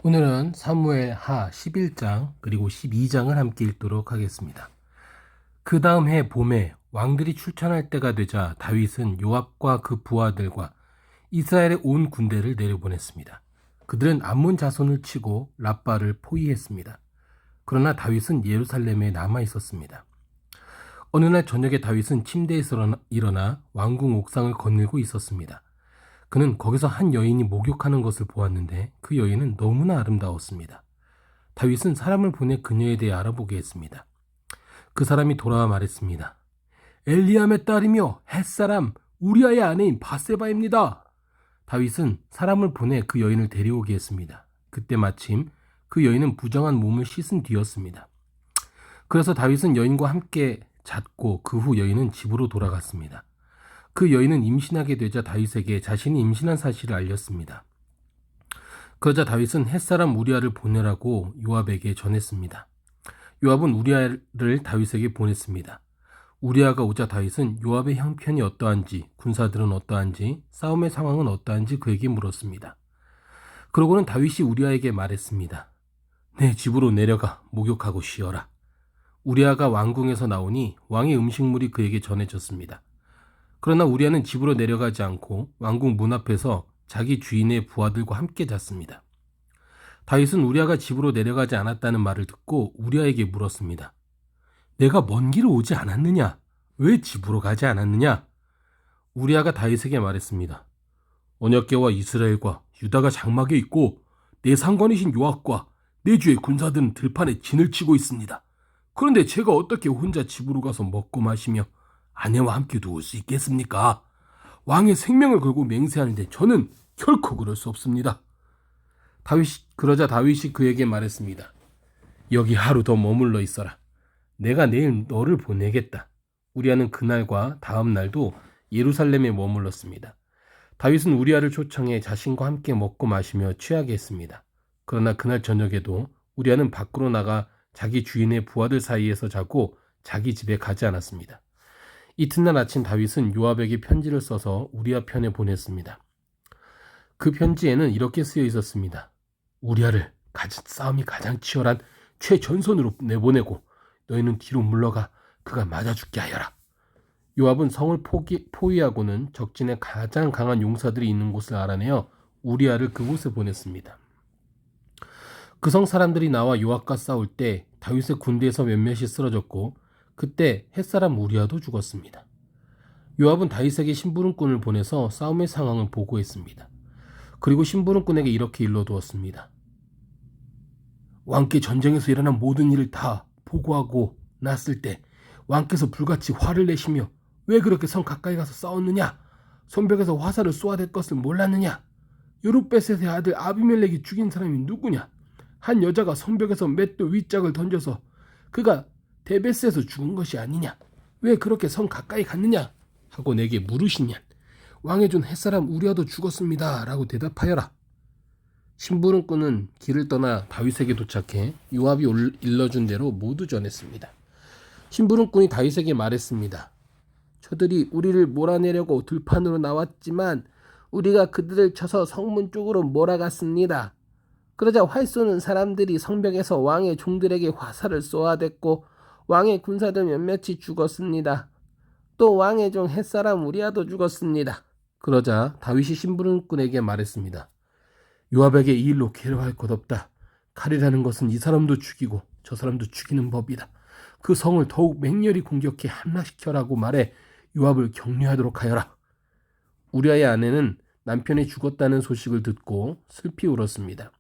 오늘은 사무엘 하 11장 그리고 12장을 함께 읽도록 하겠습니다. 그 다음 해 봄에 왕들이 출전할 때가 되자 다윗은 요압과 그 부하들과 이스라엘의 온 군대를 내려보냈습니다. 그들은 암몬 자손을 치고 랍바를 포위했습니다. 그러나 다윗은 예루살렘에 남아 있었습니다. 어느 날 저녁에 다윗은 침대에서 일어나 왕궁 옥상을 거닐고 있었습니다. 그는 거기서 한 여인이 목욕하는 것을 보았는데 그 여인은 너무나 아름다웠습니다. 다윗은 사람을 보내 그녀에 대해 알아보게 했습니다. 그 사람이 돌아와 말했습니다. 엘리암의 딸이며 햇사람 우리아의 아내인 바세바입니다. 다윗은 사람을 보내 그 여인을 데려오게 했습니다. 그때 마침 그 여인은 부정한 몸을 씻은 뒤였습니다. 그래서 다윗은 여인과 함께 잤고 그 후 여인은 집으로 돌아갔습니다. 그 여인은 임신하게 되자 다윗에게 자신이 임신한 사실을 알렸습니다. 그러자 다윗은 햇사람 우리아를 보내라고 요압에게 전했습니다. 요압은 우리아를 다윗에게 보냈습니다. 우리아가 오자 다윗은 요압의 형편이 어떠한지, 군사들은 어떠한지, 싸움의 상황은 어떠한지 그에게 물었습니다. 그러고는 다윗이 우리아에게 말했습니다. 내 집으로 내려가 목욕하고 쉬어라. 우리아가 왕궁에서 나오니 왕의 음식물이 그에게 전해졌습니다. 그러나 우리아는 집으로 내려가지 않고 왕궁 문 앞에서 자기 주인의 부하들과 함께 잤습니다. 다윗은 우리아가 집으로 내려가지 않았다는 말을 듣고 우리아에게 물었습니다. 내가 먼 길을 오지 않았느냐? 왜 집으로 가지 않았느냐? 우리아가 다윗에게 말했습니다. 언약궤와 이스라엘과 유다가 장막에 있고 내 상관이신 요압과 내 주의 군사들은 들판에 진을 치고 있습니다. 그런데 제가 어떻게 혼자 집으로 가서 먹고 마시며 아내와 함께 누울 수 있겠습니까? 왕의 생명을 걸고 맹세하는데 저는 결코 그럴 수 없습니다. 그러자 다윗이 그에게 말했습니다. 여기 하루 더 머물러 있어라. 내가 내일 너를 보내겠다. 우리아는 그날과 다음 날도 예루살렘에 머물렀습니다. 다윗은 우리아를 초청해 자신과 함께 먹고 마시며 취하게 했습니다. 그러나 그날 저녁에도 우리아는 밖으로 나가 자기 주인의 부하들 사이에서 자고 자기 집에 가지 않았습니다. 이튿날 아침 다윗은 요압에게 편지를 써서 우리아 편에 보냈습니다. 그 편지에는 이렇게 쓰여 있었습니다. 우리아를 싸움이 가장 치열한 최전선으로 내보내고 너희는 뒤로 물러가 그가 맞아 죽게 하여라. 요압은 성을 포위하고는 적진에 가장 강한 용사들이 있는 곳을 알아내어 우리아를 그곳에 보냈습니다. 그 성 사람들이 나와 요압과 싸울 때 다윗의 군대에서 몇몇이 쓰러졌고 그때 햇사람 우리아도 죽었습니다. 요압은 다윗에게 심부름꾼을 보내서 싸움의 상황을 보고했습니다. 그리고 심부름꾼에게 이렇게 일러두었습니다. 왕께 전쟁에서 일어난 모든 일을 다 보고하고 났을 때 왕께서 불같이 화를 내시며 왜 그렇게 성 가까이 가서 싸웠느냐? 성벽에서 화살을 쏘아댈 것을 몰랐느냐? 요룹베셋의 아들 아비멜렉이 죽인 사람이 누구냐? 한 여자가 성벽에서 맷돌 윗짝을 던져서 그가 데베스에서 죽은 것이 아니냐? 왜 그렇게 성 가까이 갔느냐? 하고 내게 물으시냐? 왕의 종 햇사람 우리아도 죽었습니다. 라고 대답하여라. 심부름꾼은 길을 떠나 다윗에게 도착해 요압이 일러준 대로 모두 전했습니다. 심부름꾼이 다윗에게 말했습니다. 저들이 우리를 몰아내려고 들판으로 나왔지만 우리가 그들을 쳐서 성문 쪽으로 몰아갔습니다. 그러자 활 쏘는 사람들이 성벽에서 왕의 종들에게 화살을 쏘아댔고 왕의 군사들 몇몇이 죽었습니다. 또 왕의 종 햇사람 우리아도 죽었습니다. 그러자 다윗이 심부름꾼에게 말했습니다. 요압에게 이 일로 괴로워할 것 없다. 칼이라는 것은 이 사람도 죽이고 저 사람도 죽이는 법이다. 그 성을 더욱 맹렬히 공격해 함락시켜라고 말해 요압을 격려하도록 하여라. 우리아의 아내는 남편이 죽었다는 소식을 듣고 슬피 울었습니다.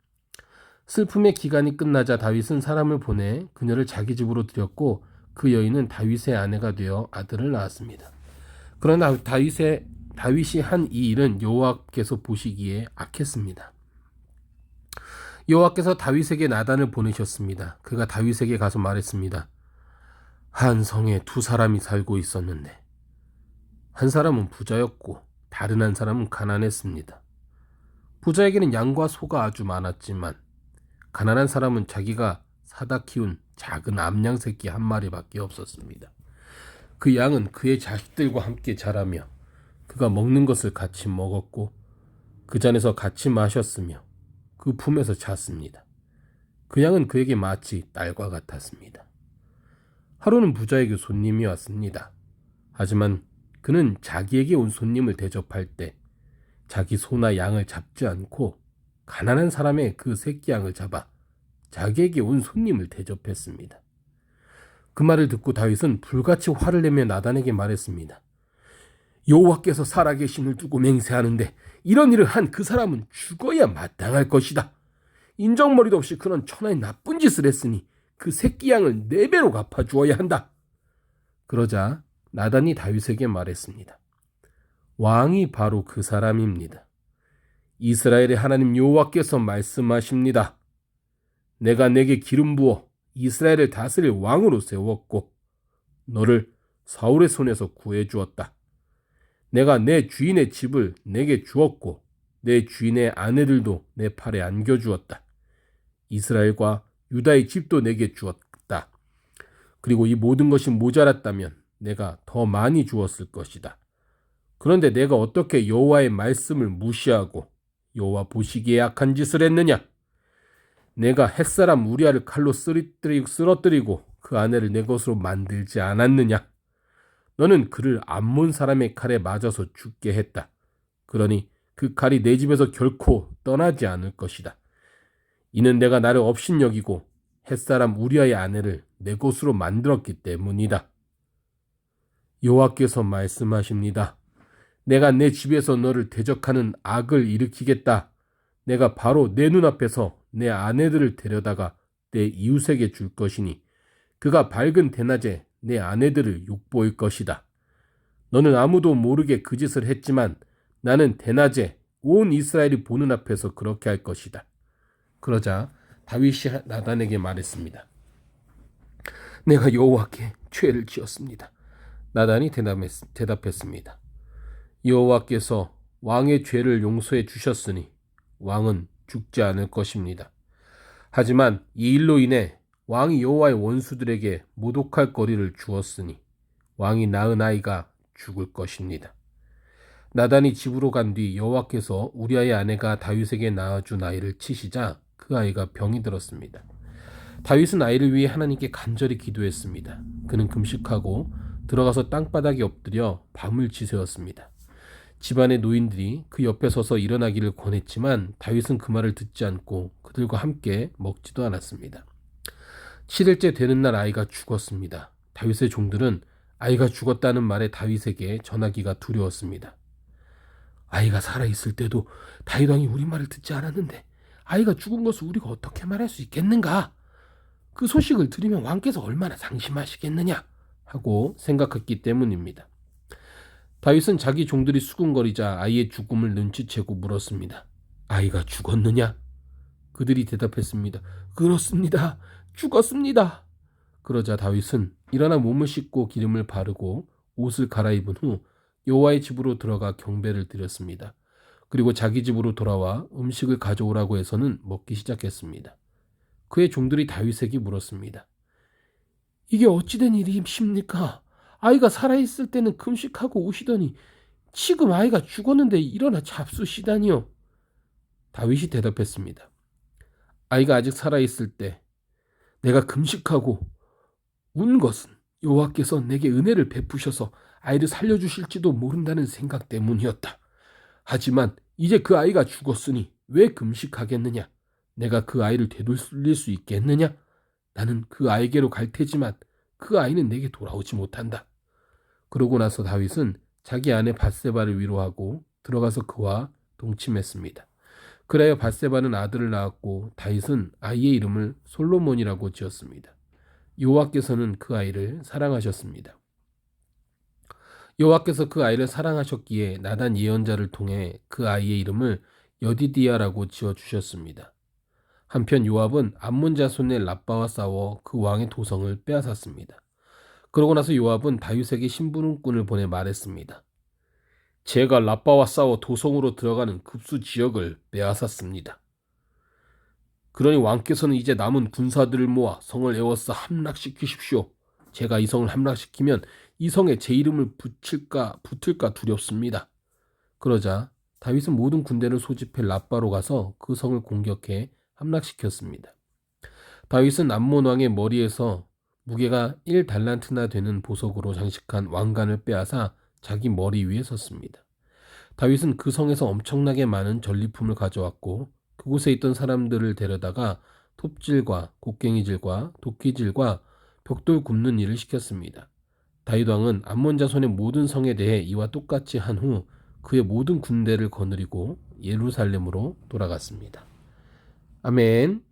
슬픔의 기간이 끝나자 다윗은 사람을 보내 그녀를 자기 집으로 들였고 그 여인은 다윗의 아내가 되어 아들을 낳았습니다. 그러나 다윗이 한 이 일은 여호와께서 보시기에 악했습니다. 여호와께서 다윗에게 나단을 보내셨습니다. 그가 다윗에게 가서 말했습니다. 한 성에 두 사람이 살고 있었는데 한 사람은 부자였고 다른 한 사람은 가난했습니다. 부자에게는 양과 소가 아주 많았지만 가난한 사람은 자기가 사다 키운 작은 암양 새끼 한 마리밖에 없었습니다. 그 양은 그의 자식들과 함께 자라며 그가 먹는 것을 같이 먹었고 그 잔에서 같이 마셨으며 그 품에서 잤습니다. 그 양은 그에게 마치 딸과 같았습니다. 하루는 부자에게 손님이 왔습니다. 하지만 그는 자기에게 온 손님을 대접할 때 자기 소나 양을 잡지 않고 가난한 사람의 그 새끼 양을 잡아 자기에게 온 손님을 대접했습니다. 그 말을 듣고 다윗은 불같이 화를 내며 나단에게 말했습니다. 여호와께서 살아계심을 두고 맹세하는데 이런 일을 한 그 사람은 죽어야 마땅할 것이다. 인정머리도 없이 그런 천하의 나쁜 짓을 했으니 그 새끼 양을 4배로 갚아주어야 한다. 그러자 나단이 다윗에게 말했습니다. 왕이 바로 그 사람입니다. 이스라엘의 하나님 여호와께서 말씀하십니다. 내가 내게 기름 부어 이스라엘을 다스릴 왕으로 세웠고 너를 사울의 손에서 구해주었다. 내가 내 주인의 집을 내게 주었고 내 주인의 아내들도 내 팔에 안겨주었다. 이스라엘과 유다의 집도 내게 주었다. 그리고 이 모든 것이 모자랐다면 내가 더 많이 주었을 것이다. 그런데 내가 어떻게 여호와의 말씀을 무시하고 여호와 보시기에 악한 짓을 했느냐? 내가 햇사람 우리아를 칼로 쓰러뜨리고 그 아내를 내 것으로 만들지 않았느냐? 너는 그를 암몬 사람의 칼에 맞아서 죽게 했다. 그러니 그 칼이 내 집에서 결코 떠나지 않을 것이다. 이는 내가 나를 업신여기고 햇사람 우리아의 아내를 내 것으로 만들었기 때문이다. 여호와께서 말씀하십니다. 내가 내 집에서 너를 대적하는 악을 일으키겠다. 내가 바로 내 눈앞에서 내 아내들을 데려다가 내 이웃에게 줄 것이니 그가 밝은 대낮에 내 아내들을 욕보일 것이다. 너는 아무도 모르게 그 짓을 했지만 나는 대낮에 온 이스라엘이 보는 앞에서 그렇게 할 것이다. 그러자 다윗이 나단에게 말했습니다. 내가 여호와께 죄를 지었습니다. 나단이 대답했습니다. 여호와께서 왕의 죄를 용서해 주셨으니 왕은 죽지 않을 것입니다. 하지만 이 일로 인해 왕이 여호와의 원수들에게 모독할 거리를 주었으니 왕이 낳은 아이가 죽을 것입니다. 나단이 집으로 간 뒤 여호와께서 우리아의 아내가 다윗에게 낳아준 아이를 치시자 그 아이가 병이 들었습니다. 다윗은 아이를 위해 하나님께 간절히 기도했습니다. 그는 금식하고 들어가서 땅바닥에 엎드려 밤을 지새웠습니다. 집안의 노인들이 그 옆에 서서 일어나기를 권했지만 다윗은 그 말을 듣지 않고 그들과 함께 먹지도 않았습니다. 7일째 되는 날 아이가 죽었습니다. 다윗의 종들은 아이가 죽었다는 말에 다윗에게 전하기가 두려웠습니다. 아이가 살아있을 때도 다윗 왕이 우리 말을 듣지 않았는데 아이가 죽은 것을 우리가 어떻게 말할 수 있겠는가? 그 소식을 들으면 왕께서 얼마나 상심하시겠느냐? 하고 생각했기 때문입니다. 다윗은 자기 종들이 수군거리자 아이의 죽음을 눈치채고 물었습니다. 아이가 죽었느냐? 그들이 대답했습니다. 그렇습니다. 죽었습니다. 그러자 다윗은 일어나 몸을 씻고 기름을 바르고 옷을 갈아입은 후 여호와의 집으로 들어가 경배를 드렸습니다. 그리고 자기 집으로 돌아와 음식을 가져오라고 해서는 먹기 시작했습니다. 그의 종들이 다윗에게 물었습니다. 이게 어찌된 일이십니까? 아이가 살아있을 때는 금식하고 오시더니 지금 아이가 죽었는데 일어나 잡수시다니요. 다윗이 대답했습니다. 아이가 아직 살아있을 때 내가 금식하고 운 것은 여호와께서 내게 은혜를 베푸셔서 아이를 살려주실지도 모른다는 생각 때문이었다. 하지만 이제 그 아이가 죽었으니 왜 금식하겠느냐? 내가 그 아이를 되돌릴 수 있겠느냐? 나는 그 아이에게로 갈 테지만 그 아이는 내게 돌아오지 못한다. 그러고 나서 다윗은 자기 아내 밧세바를 위로하고 들어가서 그와 동침했습니다. 그래야 밧세바는 아들을 낳았고 다윗은 아이의 이름을 솔로몬이라고 지었습니다. 여호와께서는 그 아이를 사랑하셨습니다. 여호와께서 그 아이를 사랑하셨기에 나단 예언자를 통해 그 아이의 이름을 여디디아라고 지어주셨습니다. 한편 요압은 암몬 자손의 랍바와 싸워 그 왕의 도성을 빼앗았습니다. 그러고 나서 요압은 다윗에게 심부름꾼을 보내 말했습니다. 제가 랍바와 싸워 도성으로 들어가는 급수 지역을 빼앗았습니다. 그러니 왕께서는 이제 남은 군사들을 모아 성을 에워싸 함락시키십시오. 제가 이 성을 함락시키면 이 성에 제 이름을 붙을까 두렵습니다. 그러자 다윗은 모든 군대를 소집해 랍바로 가서 그 성을 공격해 함락시켰습니다. 다윗은 암몬 왕의 머리에서 무게가 1달란트나 되는 보석으로 장식한 왕관을 빼앗아 자기 머리 위에 섰습니다. 다윗은 그 성에서 엄청나게 많은 전리품을 가져왔고 그곳에 있던 사람들을 데려다가 톱질과 곡괭이질과 도끼질과 벽돌 굽는 일을 시켰습니다. 다윗 왕은 암몬 자손의 모든 성에 대해 이와 똑같이 한 후 그의 모든 군대를 거느리고 예루살렘으로 돌아갔습니다. 아멘.